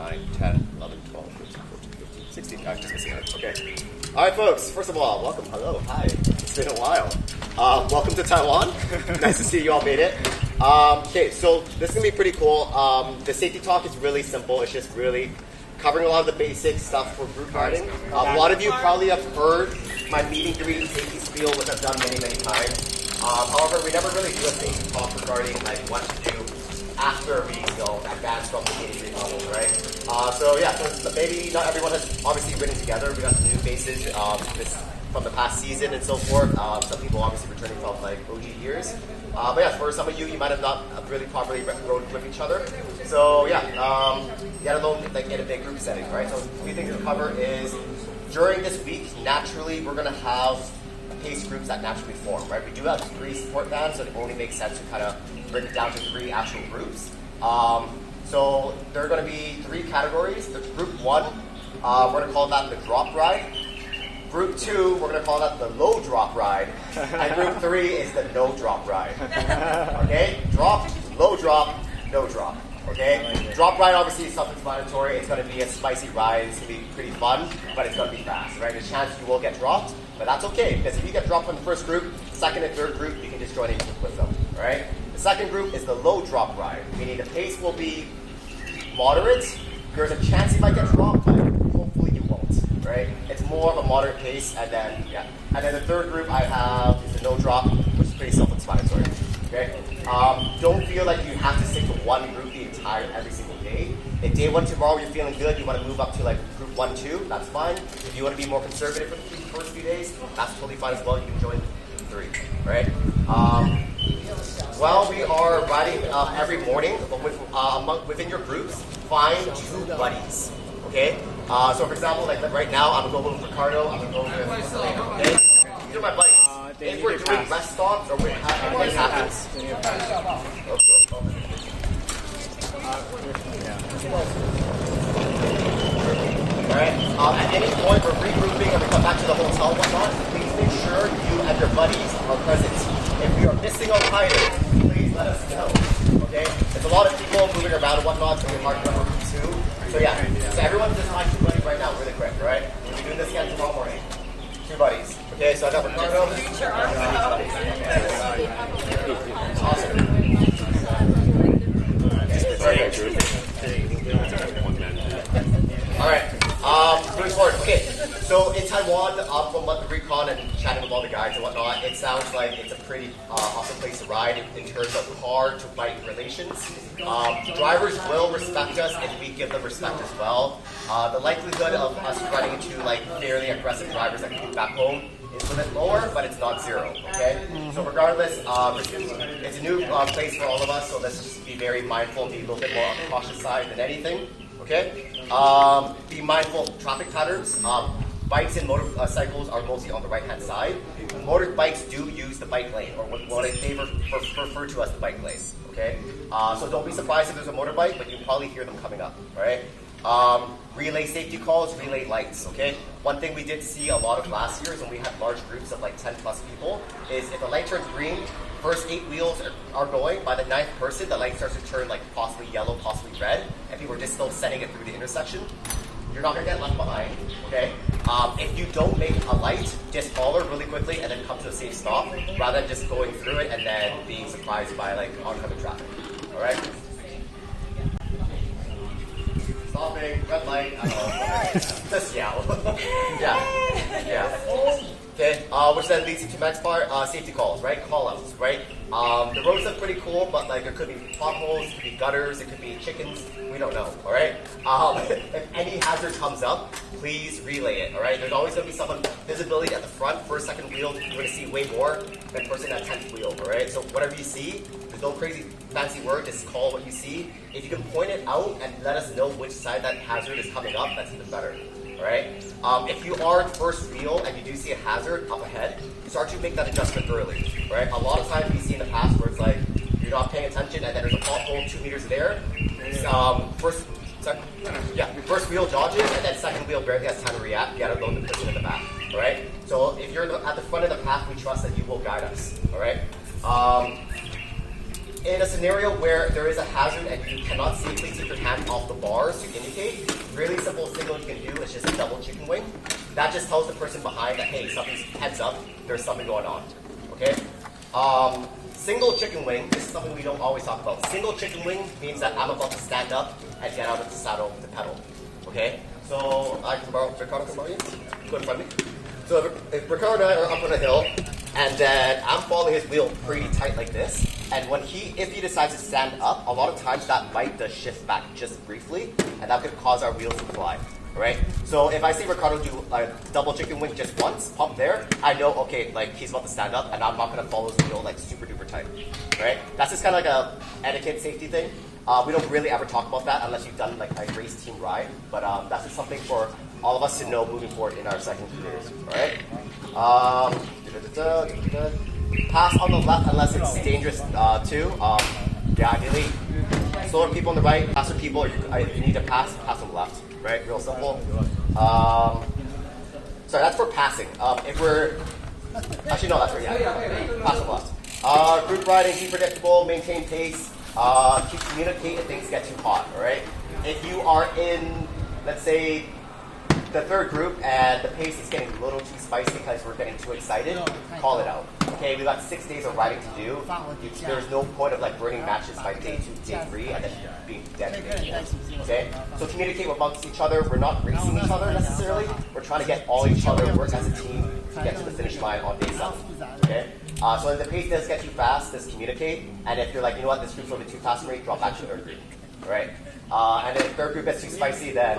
9, 10, 11, 12, 13, 14, 15, 16. I'm just missing it. Okay. All right, folks. First of all, welcome. Hello. Hi. It's been a while. Welcome to Taiwan. Nice to see you all made it. Okay, so this is going to be pretty cool. The safety talk is really simple. It's just really covering a lot of the basic stuff for group riding. A lot of you probably have heard my meet and greet safety spiel, which I've done many, many times. However, we never really do a safety talk regarding like what to do after we advance from the meet and greet level, right? So maybe not everyone has obviously ridden together. We got some new faces from the past season and so forth. Some people obviously returning from like OG years. But yeah, for some of you, you might have not really properly rode with each other. So yeah, let alone like in a big group setting, right? So three things to cover is during this week, naturally, we're going to have pace groups that naturally form, right? We do have 3 support bands, so it only makes sense to kind of break it down to 3 actual groups. So there are going to be 3 categories. The group 1, we're going to call that the drop ride. Group 2, we're going to call that the low drop ride. And group 3 is the no drop ride. Okay? Drop, low drop, no drop. Okay? Drop ride obviously is self-explanatory. It's going to be a spicy ride. It's going to be pretty fun, but it's going to be fast, right? There's a chance you will get dropped, but that's okay, because if you get dropped from the first group, second and third group, you can just join in with them, right? The second group is the low drop ride, meaning the pace will be moderate. There's a chance you might get dropped, but hopefully you won't, right? It's more of a moderate pace, and then, And then the third group I have is the no drop, which is pretty self-explanatory, okay? Don't feel like you have to stick to one group the entire every single day. If day 1 tomorrow you're feeling good, you want to move up to like group 1, 2, that's fine. If you want to be more conservative for the first few days, that's totally fine as well. You can join group 3, right? While we are riding every morning within your groups, find 2 buddies, okay? So for example, like right now, I'm going to go with Ricardo, I'm going to go with Selena, okay? These are my buddies. If we're doing rest stops or what happens. Alright, at any point we're regrouping and we come back to the hotel and whatnot, please make sure you and your buddies are present. If we are missing a rider, please let us know. Okay? There's a lot of people moving around and whatnot, so we're marking number 2. So yeah, so everyone just find 2 buddies right now, really quick, alright? We'll be doing this again tomorrow morning. 2 buddies. Okay, so I got Ricardo. Awesome. Alright, moving forward. Okay, so in Taiwan, from what the recon and chatting with all the guys and whatnot, it sounds like it's a pretty awesome place to ride in terms of car to bike relations. Drivers will respect us if we give them respect as well. The likelihood of us running into like fairly aggressive drivers that come back home is a bit lower, but it's not 0, okay? So regardless, it's a new place for all of us, so let's just be very mindful, be a little bit more on the cautious side than anything, okay? Be mindful of traffic patterns. Bikes and motorcycles are mostly on the right-hand side. Motorbikes do use the bike lane, or what they refer to as the bike lane, okay? So don't be surprised if there's a motorbike, but you'll probably hear them coming up, right? Relay safety calls, relay lights, okay? One thing we did see a lot of last year is when we had large groups of like 10 plus people, is if the light turns green, first 8 wheels are going, by the 9th person, the light starts to turn like possibly yellow, possibly red, and people are just still sending it through the intersection. You're not gonna get left behind, okay? If you don't make a light, just follow really quickly and then come to a safe stop, rather than just going through it and then being surprised by like oncoming traffic, all right? Stopping, red light, I don't know. Just yell. Yeah. Okay, which then leads you to next part, safety calls, right? Call-outs, right? The roads are pretty cool, but like there could be potholes, it could be gutters, it could be chickens, we don't know, all right? If any hazard comes up, please relay it, all right? There's always going to be someone, visibility at the front, first, second wheel, you're going to see way more than person at 10th wheel, all right? So whatever you see, there's no crazy fancy word, just call what you see. If you can point it out and let us know which side that hazard is coming up, that's even better. Right? If you are first wheel and you do see a hazard up ahead, start to make that adjustment early. Right? A lot of times we see in the past where it's like you're not paying attention and then there's a pothole 2 meters there. First wheel dodges and then second wheel barely has time to react. You gotta load the person in the back. All right? So if you're at the front of the path, we trust that you will guide us. All right? in a scenario where there is a hazard and you cannot safely take your hand off the bars to indicate, really simple signal you can do is just a double chicken wing. That just tells the person behind that, hey, something's heads up, there's something going on. Okay? Single chicken wing, this is something we don't always talk about. Single chicken wing means that I'm about to stand up and get out of the saddle to pedal. Okay? So I can borrow, Ricardo can borrow you? Go in front of me. So if Ricardo and I are up on a hill, and then I'm following his wheel pretty tight like this, and if he decides to stand up, a lot of times that might just shift back just briefly, and that could cause our wheels to fly. Right? So if I see Ricardo do a double chicken wing just once, pump there, I know, okay, like he's about to stand up, and I'm not going to follow his wheel like super duper tight. Right? That's just kind of like a etiquette safety thing. We don't really ever talk about that unless you've done like a race team ride, but that's just something for all of us to know moving forward in our second careers. All right? Pass on the left unless it's dangerous too. Yeah, ideally, slower people on the right, faster people, if you need to pass on the left. Right? Real simple. Sorry, that's for passing. If we're... Actually, no, that's for, yeah. Pass on the left. Group riding, be predictable, maintain pace. Communicate if things get too hot, all right? If you are in, let's say, the third group and the pace is getting a little too spicy because we're getting too excited, call it out. Okay, we got 6 days of riding to do. There's no point of like burning matches by day 2, day 3, and then being dead in day 4. Okay, so communicate amongst each other. We're not racing each other necessarily. We're trying to get all each other work as a team to get to the finish line on day 7. Okay, so if the pace does get too fast, just communicate. And if you're like, you know what, this group's a little bit too fast for me, drop back to the third group. All right, and if the third group gets too spicy, then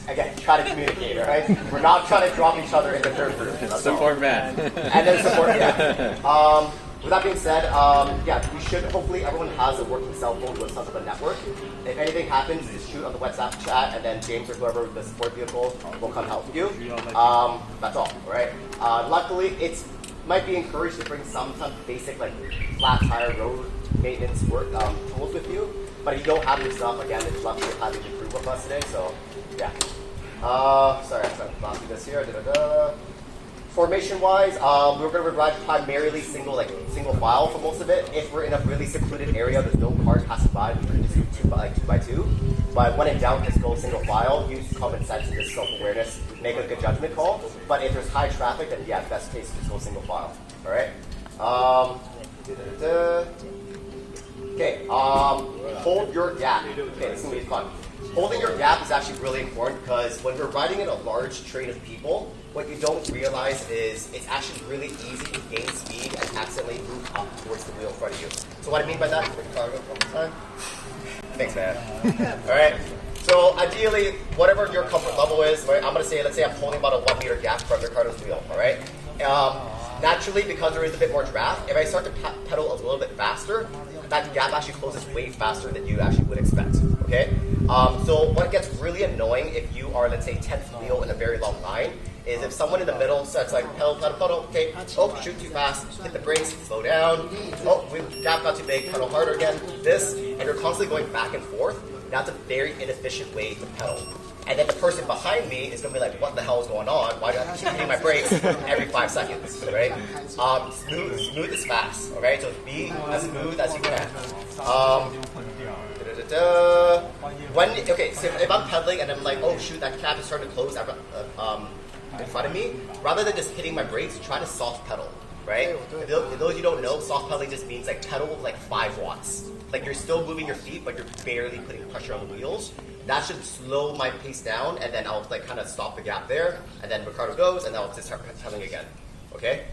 again, try to communicate, all right? We're not trying to drop each other in the third group. Support man. And then support, yeah. With that being said, yeah, we should, hopefully everyone has a working cell phone with some sort of network. If anything happens, just shoot on the WhatsApp chat, and then James or whoever with the support vehicle will come help you. That's all right? Luckily, it might be encouraged to bring some basic, like, flat tire road maintenance work tools with you. But if you don't have your stuff, again, it's lucky to have you crew with us today, so yeah. Sorry, I'm not do this here. Formation-wise, we're going to ride primarily single file for most of it. If we're in a really secluded area, there's no cars passing by, we can just do 2 by 2. But when in doubt, just go single file. Use common sense and just self-awareness. Make a good judgment call. But if there's high traffic, then yeah, best case, just go single file. All right. Okay. Hold your gap. Okay, this is gonna be fun. Holding your gap is actually really important because when we're riding in a large train of people, what you don't realize is it's actually really easy to gain speed and accidentally move up towards the wheel in front of you. So what I mean by that, thanks, man. All right. So ideally, whatever your comfort level is, right, I'm going to say, let's say I'm holding about a 1 meter gap from Ricardo's wheel, all right? Naturally, because there is a bit more draft, if I start to pedal a little bit faster, that gap actually closes way faster than you actually would expect, okay? So what gets really annoying if you are, let's say, 10th wheel in a very long line, is if someone in the middle starts like pedal, okay, oh, shoot too fast, hit the brakes, slow down, oh, gap got too big, pedal harder again, this, and you're constantly going back and forth. That's a very inefficient way to pedal. And then the person behind me is going to be like, what the hell is going on? Why do I keep hitting my brakes every 5 seconds, right? Smooth is fast, all right? So be as smooth as you can. Okay, so if I'm pedaling and I'm like, oh shoot, that cap is starting to close in front of me, rather than just hitting my brakes, try to soft pedal, right? For those you don't know, soft pedaling just means like pedal like 5 watts. Like you're still moving your feet, but you're barely putting pressure on the wheels. That should slow my pace down, and then I'll like kind of stop the gap there, and then Ricardo goes, and then I'll just start pedaling again. Okay?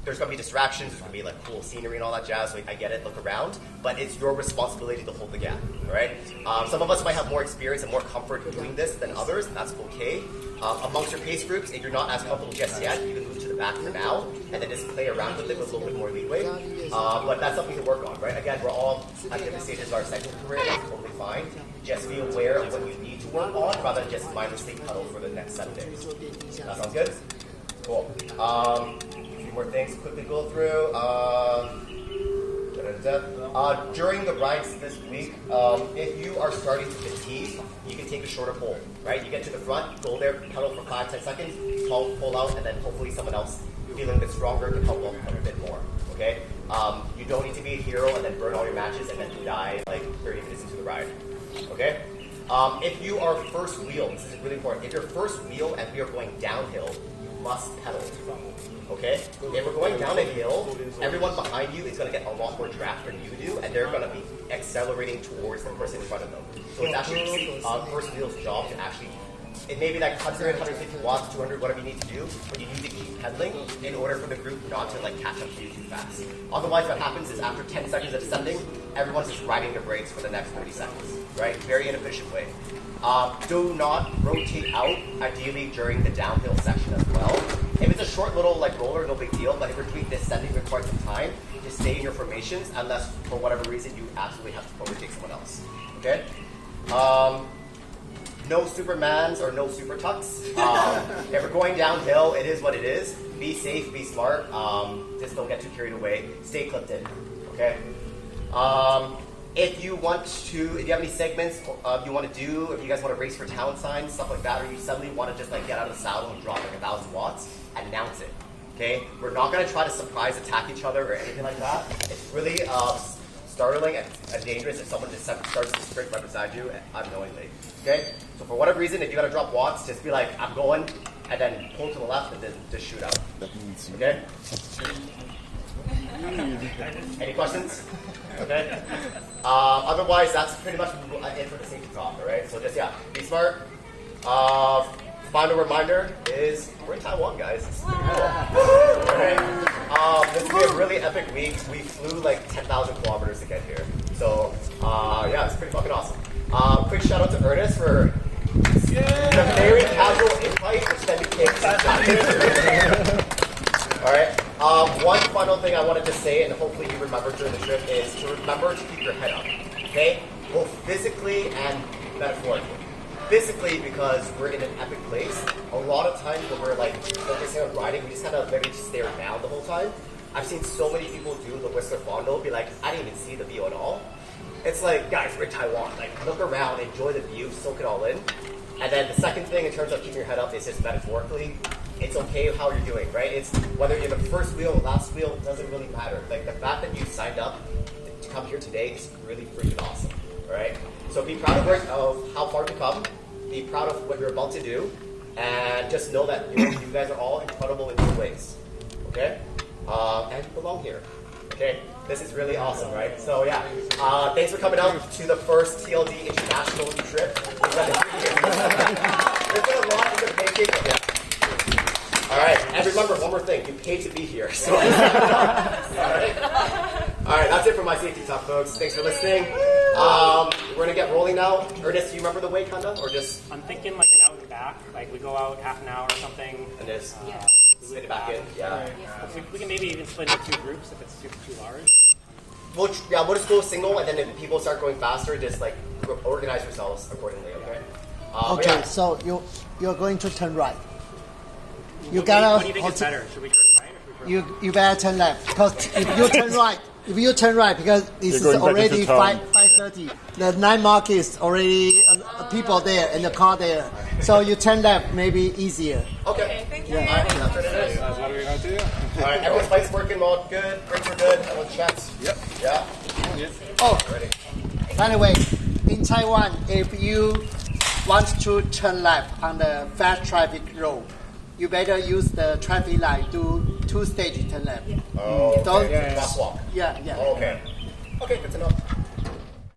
There's going to be distractions, there's going to be like cool scenery and all that jazz, so I get it, look around, but it's your responsibility to hold the gap, right? Some of us might have more experience and more comfort doing this than others, and that's okay. Amongst your pace groups, if you're not as comfortable just yet, you can move to the back for now, and then just play around with it with a little bit more leeway. But that's something to work on, right? Again, we're all at different stages of our second career, that's totally fine. Just be aware of what you need to work on, rather than just mindlessly pedal for the next 7 days. That sounds good? Cool. More things to quickly go through. During the rides this week, if you are starting to fatigue, you can take a shorter pull, right? You get to the front, go there, pedal for 5-10 seconds, pull out, and then hopefully someone else feeling a bit stronger can help a bit more. Okay, you don't need to be a hero and then burn all your matches and then die like 30 minutes into the ride. Okay. If you are first wheel, this is really important. If you're first wheel and we are going downhill, you must pedal. Okay? If we're going down a hill, everyone behind you is going to get a lot more draft than you do, and they're going to be accelerating towards the person in front of them. So it's actually first wheel's job to actually, it may be like 100, 150 watts, 200, whatever you need to do, but you need to keep pedaling in order for the group not to like catch up to you too fast. Otherwise, what happens is after 10 seconds of descending, everyone's just riding their brakes for the next 30 seconds, right? Very inefficient way. Do not rotate out, ideally during the downhill section as well. If it's a short little like roller, no big deal, but if we're doing descending for quite some time, just stay in your formations unless for whatever reason you absolutely have to overtake someone else, okay? No Supermans or no Super Tucks. If we're going downhill, it is what it is. Be safe, be smart. Just don't get too carried away. Stay clipped in, okay? If you have any segments you want to do, if you guys want to race for town signs, stuff like that, or you suddenly want to just like get out of the saddle and drop like 1,000 watts, announce it, okay? We're not going to try to surprise attack each other or anything like that. It's really startling and dangerous if someone just starts to sprint right beside you unknowingly, okay? So for whatever reason, if you got to drop watts, just be like, I'm going, and then pull to the left and then just shoot out, okay? Any questions? Okay. Otherwise, that's pretty much it for the safety talk, all right? So just, be smart. Final reminder is we're in Taiwan, guys. It's pretty cool. Okay. This will be a really epic week. We flew like 10,000 kilometers to get here. So, it's pretty fucking awesome. Quick shout out to Ernest for the very casual invite, which then became all right. One final thing I wanted to say, and hopefully you remember during the trip, is to remember to keep your head up. Okay? Both physically and metaphorically. Physically, because we're in an epic place. A lot of times when we're like focusing on riding, we just kind of literally just stare down the whole time. I've seen so many people do the Whistler Fondo, be like, I didn't even see the view at all. It's like, guys, we're in Taiwan. Like, look around, enjoy the view, soak it all in. And then the second thing in terms of keeping your head up is just metaphorically. It's okay how you're doing, right? It's whether you're the first wheel or last wheel, it doesn't really matter. Like the fact that you signed up to come here today is really freaking awesome, all right? So be proud of how far you've come, be proud of what you're about to do, and just know that you guys are all incredible in your ways, okay? And you belong here, okay? This is really awesome, right? So thanks for coming out to the first TLD international trip. There's been a lot in the making. All right, and remember one more thing: you paid to be here. So, all right, that's it for my safety talk, folks. Thanks for listening. We're gonna get rolling now. Ernest, do you remember the way, kinda, or just? I'm thinking like an out and back. Like we go out half an hour or something. And just split it back in. Yeah. We can maybe even split into 2 groups if it's too large. We'll just go single, and then if people start going faster, just like organize yourselves accordingly. Okay. Okay, so you're going to turn right. What do you think is better? Should we turn right or should we turn left? You better turn left, because if you turn right, because this is already 5:30. The night market is already people there and the car there. So you turn left, maybe easier. Okay. Thank you. All right, that's what it is. That's what we're going to do. All right, everyone's lights working, all good, brakes are good, everyone's checks. Yep. Yeah. Yep. Oh, Ready. by the way, in Taiwan, if you want to turn left on the fast traffic road, you better use the traffic light, do 2-stage turn left. Oh, okay. Don't- Crosswalk. Yeah. Oh, okay. Okay, good to know.